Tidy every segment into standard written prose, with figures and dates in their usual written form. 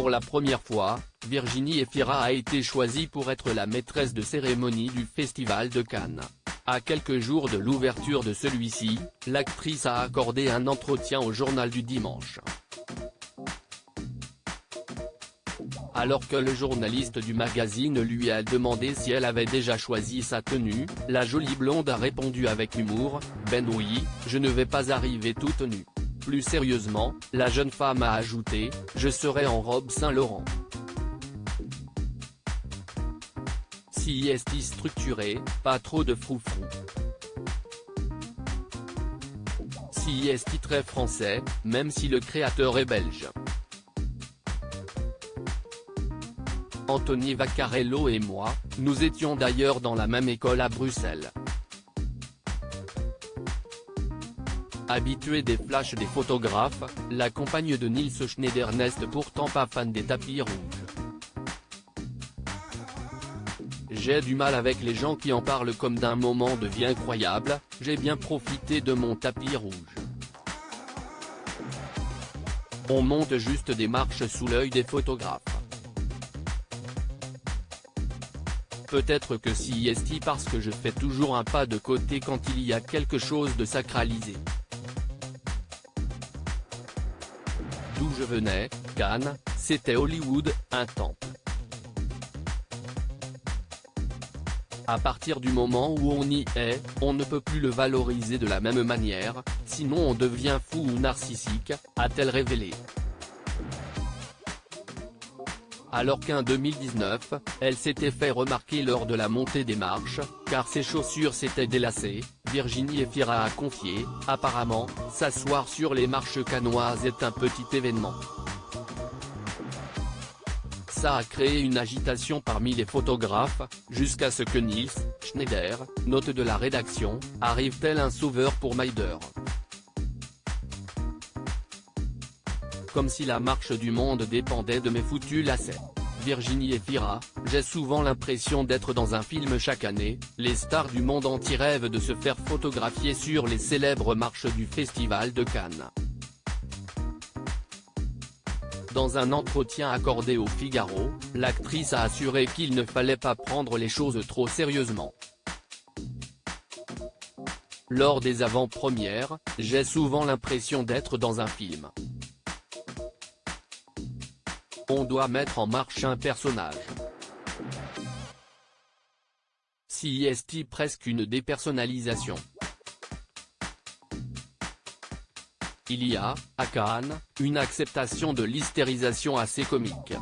Pour la première fois, Virginie Efira a été choisie pour être la maîtresse de cérémonie du Festival de Cannes. À quelques jours de l'ouverture de celui-ci, l'actrice a accordé un entretien au Journal du Dimanche. Alors que le journaliste du magazine lui a demandé si elle avait déjà choisi sa tenue, la jolie blonde a répondu avec humour « Ben oui, je ne vais pas arriver toute nue ». Plus sérieusement, la jeune femme a ajouté « Je serai en robe Saint-Laurent ». Si est structuré, pas trop de froufrou. Si est très français, même si le créateur est belge. Anthony Vaccarello et moi, nous étions d'ailleurs dans la même école à Bruxelles. Habituée des flashs des photographes, la compagne de Nils Schneider n'est pourtant pas fan des tapis rouges. J'ai du mal avec les gens qui en parlent comme d'un moment de vie incroyable, j'ai bien profité de mon tapis rouge. On monte juste des marches sous l'œil des photographes. Peut-être que si est parce que je fais toujours un pas de côté quand il y a quelque chose de sacralisé. D'où je venais, Cannes, c'était Hollywood, un temple. À partir du moment où on y est, on ne peut plus le valoriser de la même manière, sinon on devient fou ou narcissique, a-t-elle révélé. Alors qu'en 2019, elle s'était fait remarquer lors de la montée des marches, car ses chaussures s'étaient délacées, Virginie Efira a confié « Apparemment, s'asseoir sur les marches cannoises est un petit événement ». Ça a créé une agitation parmi les photographes, jusqu'à ce que Nils Schneider, note de la rédaction, arrive tel un sauveur pour Maider. Comme si la marche du monde dépendait de mes foutus lacets. Virginie Efira, j'ai souvent l'impression d'être dans un film chaque année, les stars du monde entier rêvent de se faire photographier sur les célèbres marches du Festival de Cannes. Dans un entretien accordé au Figaro, l'actrice a assuré qu'il ne fallait pas prendre les choses trop sérieusement. Lors des avant-premières, j'ai souvent l'impression d'être dans un film. On doit mettre en marche un personnage. Si est presque une dépersonnalisation. Il y a, à Cannes, une acceptation de l'hystérisation assez comique.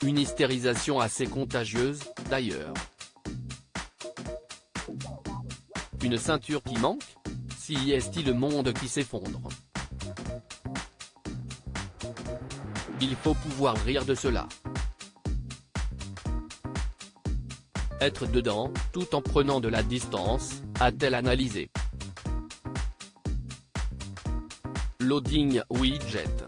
Une hystérisation assez contagieuse, d'ailleurs. Une ceinture qui manque? Si est le monde qui s'effondre. Il faut pouvoir rire de cela. Être dedans, tout en prenant de la distance, a-t-elle analysé. Loading widget.